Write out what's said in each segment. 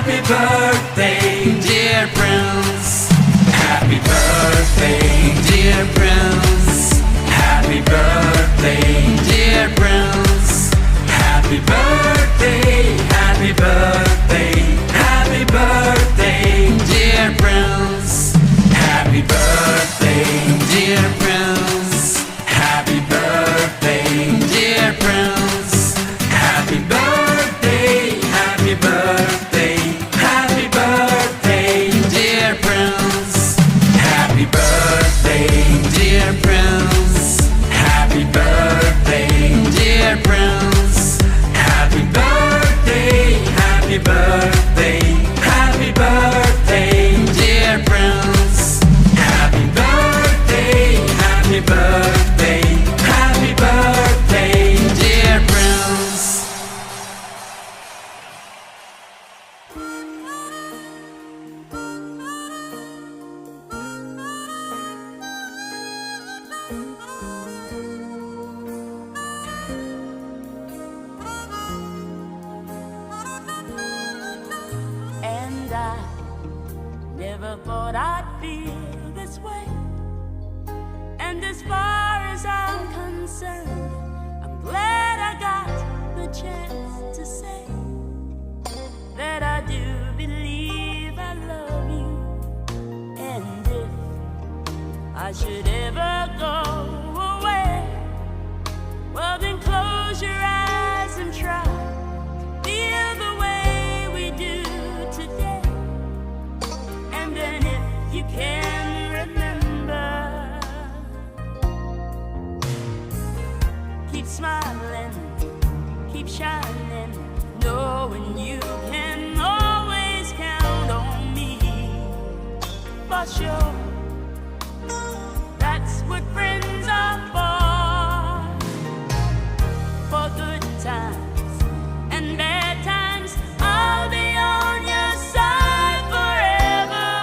Happy birthday, dear Prince. Happy birthday, dear Prince. Happy birthday, dear Prince. Happy birthday, happy birthday, happy birthday, dear Prince. Happy birthday, dear Prince. Happy birthday, dear Prince. Happy birthday, happy birthday, happy birthday, dear Prince. Happy birthday, dear Prince. Happy birthday, dear Prince. Happy birthday, happy birthday, happy birthday, dear Prince. Happy birthday, happy birthday, happy birthday, dear Prince. And I never thought I'd feel this way. And as far as I'm concerned, I'm glad I got the chance to say that I do believe I love you. And if I should ever go away, well then close your eyes and try to feel the way we do today. And then if you can remember, keep smiling, keep shining, knowing you can always count on me. For sure, that's what friends are for good times and bad times. I'll be on your side forevermore.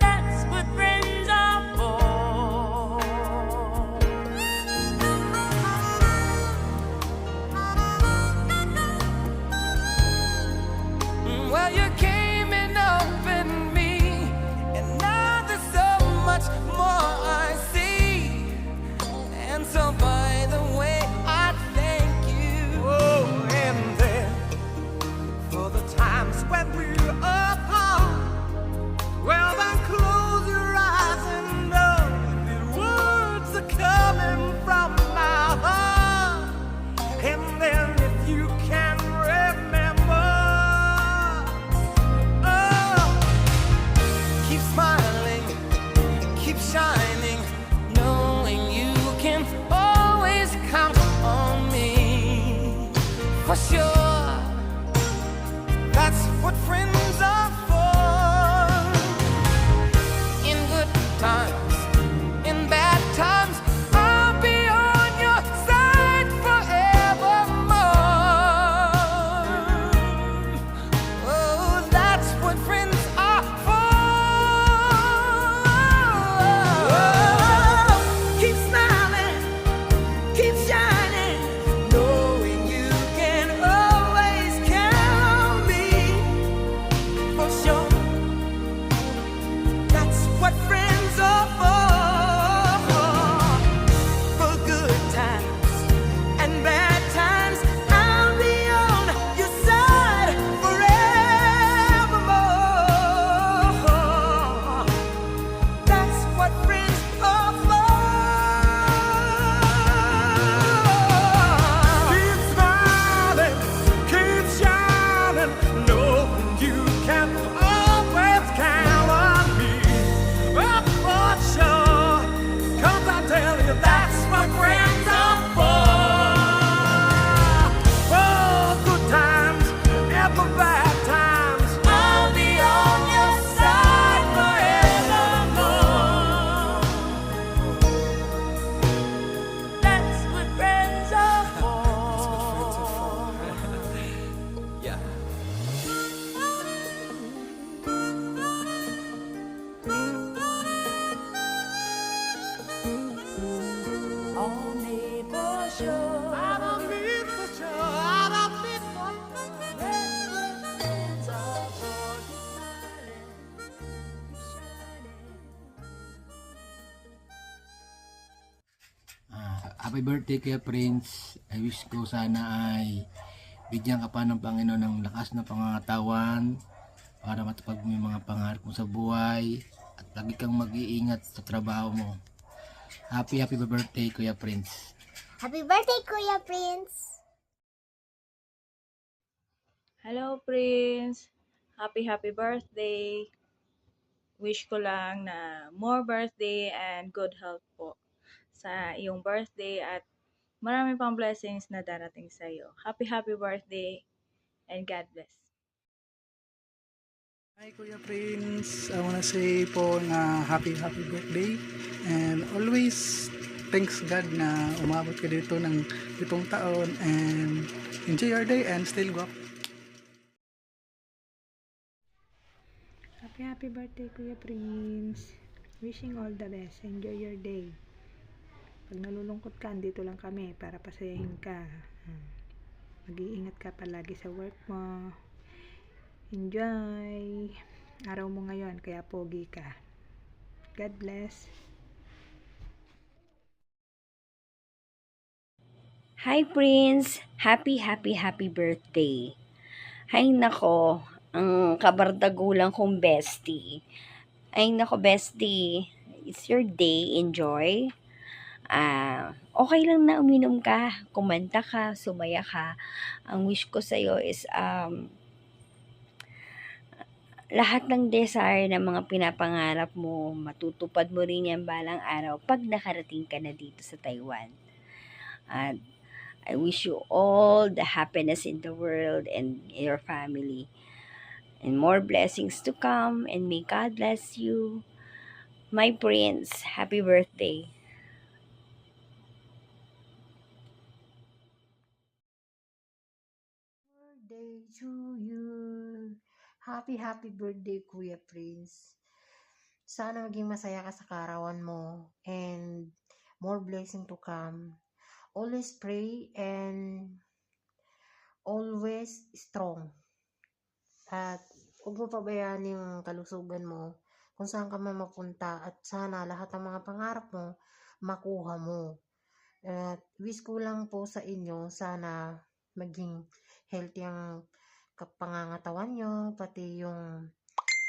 That's what friends are for. Well, you came and opened me, and now there's so much more I see. And so, by the way, I thank you. Oh, and then for the times when we're apart, well, then close your eyes and know the words are coming from my heart. And then if you can remember, keep smiling, keep shining, knowing you can always count on me. For sure, that's what friends are for. In good times, in bad times, I'll be on your side forevermore. Oh, that's what friends are for. Keep smiling, keep shining, knowing you can always count on me. For sure, that's what friends are for. For good times and bad times, I'll be on your side forevermore. That's what friends are for. Keep smiling, keep shining, knowing you can always count on me. Oh, for sure, 'cause I tell you that's what friends are for. For good times and for bad times, I'll be on your side forevermore. That's what friends are for. Yeah. On me for sure. I don't need for sure. I don't Happy birthday Kuya Prince. I wish ko sana ay bigyan ka pa ng Panginoon ng lakas na pangangatawan para matupad mo yung mga pangarap mo sa buhay at lagi kang mag-iingat sa trabaho mo. Happy birthday Kuya Prince. Happy birthday, Kuya Prince! Hello, Prince. Happy birthday. Wish ko lang na more birthday and good health po sa iyong birthday at marami pang blessings na darating sa iyo. Happy birthday and God bless. Hi Kuya Prince, I wanna say po na happy birthday and always thanks God na umabot ka dito ng 7 taon and enjoy your day and still go up. Happy birthday Kuya Prince. Wishing all the best. Enjoy your day. Pag nalulungkot ka, andito lang kami para pasayahin ka. Mag-iingat ka palagi sa work mo. Enjoy araw mo ngayon, kaya pogi ka. God bless. Hi Prince! Happy birthday! Hay nako, ang kabardagulang kong bestie. Ay nako bestie, it's your day, enjoy. Okay lang na uminom ka, kumanta ka, sumaya ka. Ang wish ko sa'yo is lahat ng desire ng mga pinapangarap mo, matutupad mo rin yan balang araw pag nakarating ka na dito sa Taiwan. At I wish you all the happiness in the world and your family. And more blessings to come. And may God bless you. My Prince, happy birthday. Birthday to you. Happy birthday, Kuya Prince. Sana maging masaya ka sa karawan mo and more blessing to come. Always pray and always strong. At huwag mo pabayaan yung kalusugan mo kung saan ka man mapunta at sana lahat ng mga pangarap mo makuha mo. At wish ko lang po sa inyo sana maging healthy ang pangangatawan nyo, pati yung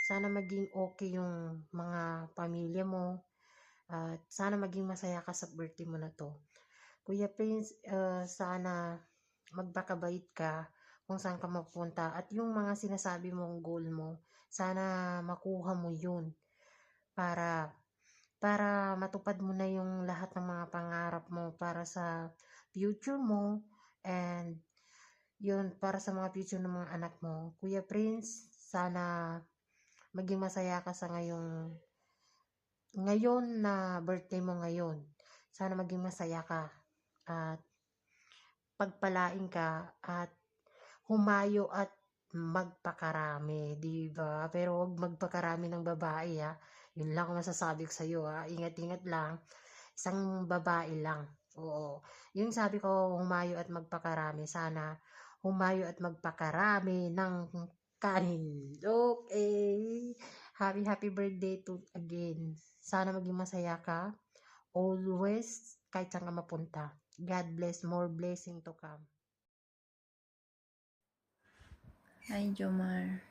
sana maging okay yung mga pamilya mo at sana maging masaya ka sa birthday mo na to. Kuya Prince, sana magpakabait ka kung saan ka mapunta at yung mga sinasabi mong goal mo, sana makuha mo yun para matupad mo na yung lahat ng mga pangarap mo para sa future mo and yun para sa mga future ng mga anak mo. Kuya Prince, sana maging masaya ka sa ngayon na birthday mo ngayon. Sana maging masaya ka at pagpalain ka at humayo at magpakarami, di ba? Pero wag magpakarami ng babae, ha. Yun lang ang masasabi ko sa iyo, ha. Ingat-ingat lang. Isang babae lang. Oo. Yung sabi ko, humayo at magpakarami. Sana humayo at magpakarami ng kanin. Okay. Happy birthday to again. Sana maging masaya ka. Always, kahit saan ka mapunta. God bless, more blessing to come. Hi Jomar,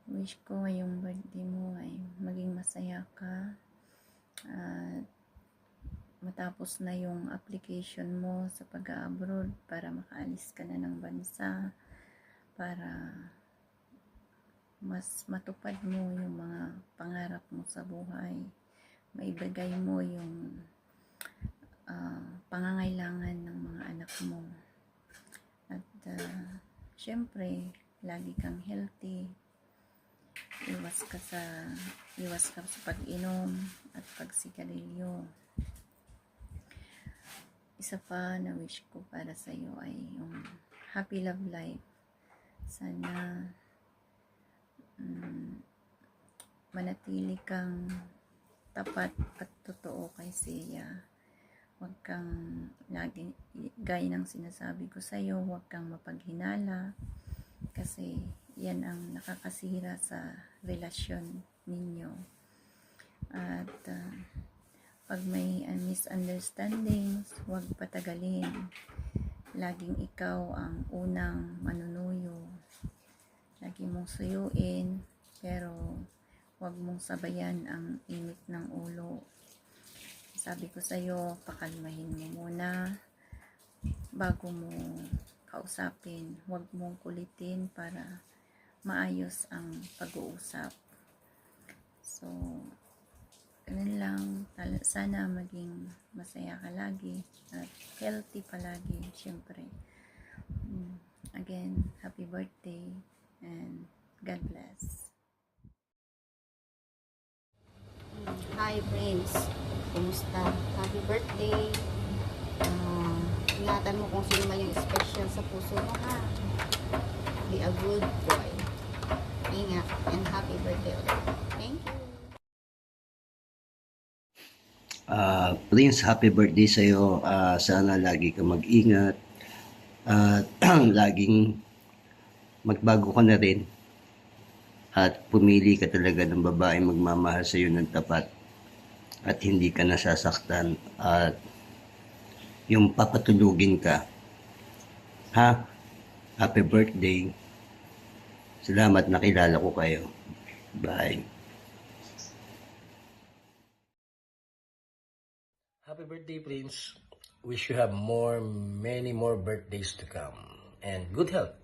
wish ko ngayong birthday mo ay maging masaya ka at matapos na yung application mo sa pag-abroad para makaalis ka na ng bansa para mas matupad mo yung mga pangarap mo sa buhay, maibigay mo yung pangangailangan ng mga anak mo at syempre lagi kang healthy, iwas ka sa pag-inom at pagsigarilyo. Isa pa na wish ko para sa iyo ay yung happy love life. Sana manatili kang tapat at totoo kay Sia. Huwag kang lagi, gaya ng sinasabi ko sa iyo, huwag kang mapaghinala kasi yan ang nakakasira sa relasyon ninyo. At Pag may misunderstandings, huwag patagalin. Laging ikaw ang unang manunuyo. Lagi mong suyuin, pero huwag mong sabayan ang init ng ulo. Sabi ko sa'yo, pakalmahin mo muna bago mo kausapin. Huwag mong kulitin para maayos ang pag-uusap. So, ganun lang. Sana maging masaya ka lagi at healthy palagi, syempre. Again, happy birthday and God bless. Hi, Prince. Kumusta? Happy birthday. Ingatan mo kung sino man yung special sa puso mo, ha? Be a good boy. Ingat and happy birthday ulit. Thank you. Prince, happy birthday sa'yo. Sana lagi ka mag-ingat. At laging magbago ka na rin. At pumili ka talaga ng babae magmamahal sa'yo ng tapat. At hindi ka nasasaktan. At yung papatulugin ka. Ha? Happy birthday. Salamat nakilala ko kayo. Bye. Happy birthday, Prince. Wish you have many more birthdays to come. And good health.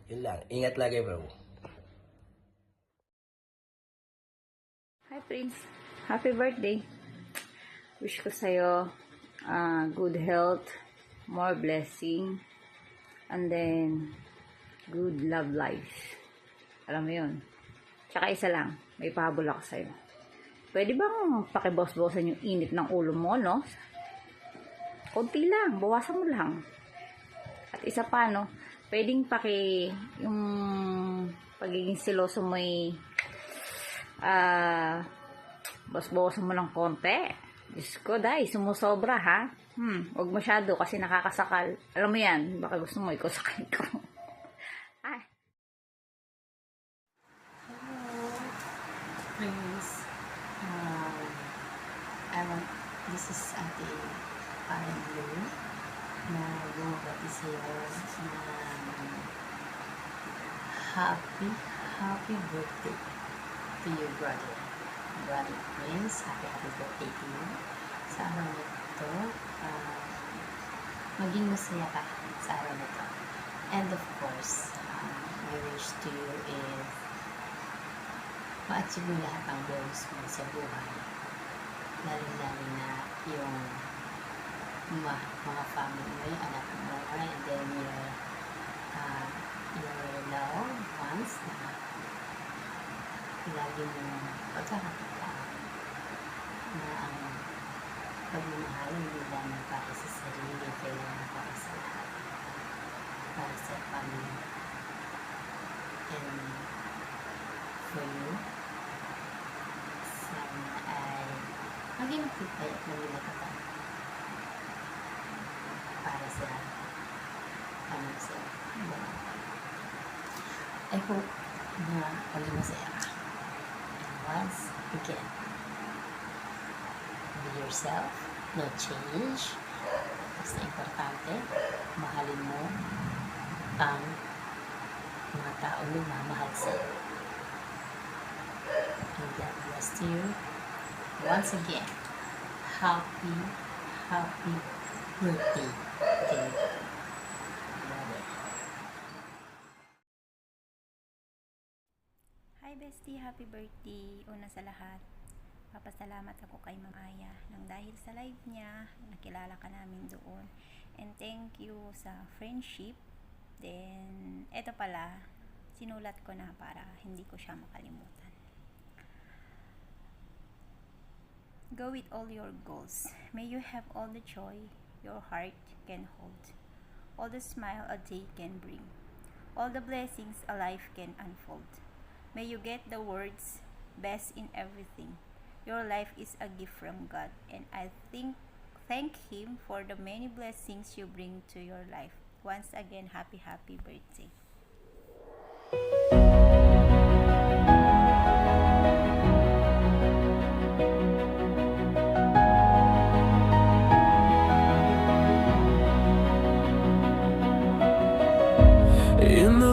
Yun lang. Ingat lagi, bro. Hi, Prince. Happy birthday. Wish ko sa'yo good health, more blessing, and then good love life. Alam mo yun. Tsaka isa lang, may pahabol ako sa'yo. Pwede bang pakibos-bosan yung init ng ulo mo, no? Konti lang, bawasan mo lang. At isa pa, no? Pwedeng yung pagiging siloso mo ay bawas-bawasan mo ng konti. Diyos ko, dahil sumusobra, ha? Huwag masyado kasi nakakasakal. Alam mo yan, baka gusto mo, ikaw sakay ko. Ay. Prince, this is Ate Parang Blue na bumabati sa'yo na happy birthday to your brother Prince. Happy birthday to you. Sa araw na ito, maging masaya ka sa araw na ito. And of course, my wish to you is ma-achieve mo lahat ng goals mo sa buhay. Lalo-lalo na yung mga family mo, yung anak mo, and then your loved ones na lagi mo pagkakakitaan na ang pagmamahal hindi lamang para sa sarili, kailangan para sa lahat, para sa family. And for you, sana ay maging matipay at mamilagatan para sa I hope na maging masaya ka. And once again, be yourself, no change. Basta importante, mahalin mo ang mga taong nagmamahal sa'yo. And God bless you. Once again, happy birthday to you, brother. Hi bestie, happy birthday. Una sa lahat, papasalamat ako kay Ma'am Aya nang dahil sa live niya, nakilala ka namin doon. And thank you sa friendship. Then, eto pala, sinulat ko na para hindi ko siya makalimutan. Go with all your goals. May you have all the joy your heart can hold, all the smile a day can bring, all the blessings a life can unfold. May you get the words, best in everything. Your life is a gift from God, and I thank Him for the many blessings you bring to your life. Once again, happy birthday.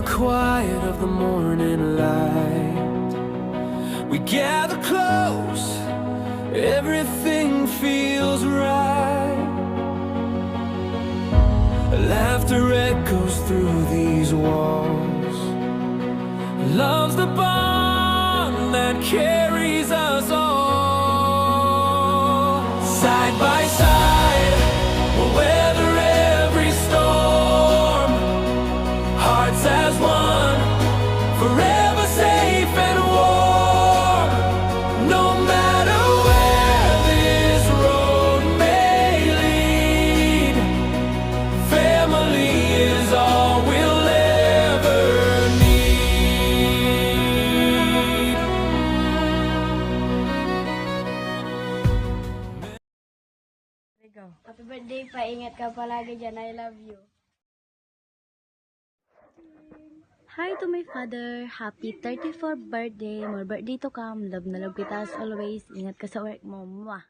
quiet of the morning light, we gather close, everything feels right. Laughter echoes through these walls. Love's the bond that carries us all. Side by side, we'll weather every storm. Hearts as one, forever safe and warm. No matter where this road may lead, family is all we'll ever need. Happy birthday pa. Ingat ka palagi dyan. I love you. Hi to my father. Happy 34th birthday. More birthday to come. Love na love kita as always. Ingat ka sa work mo. Mwah.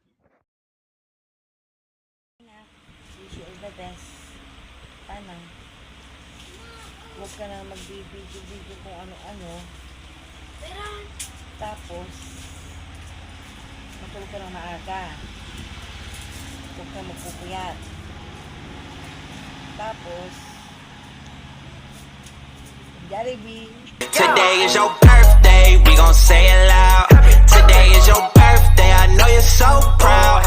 Wish you all the best. Sana. Huwag ka na magbibidyo-video kung ano-ano. Tapos, matulog ka ng maaga. Huwag ka magpupuyat. Tapos, Jollibee. Today is your birthday, we gon' say it loud. Today is your birthday, I know you're so proud.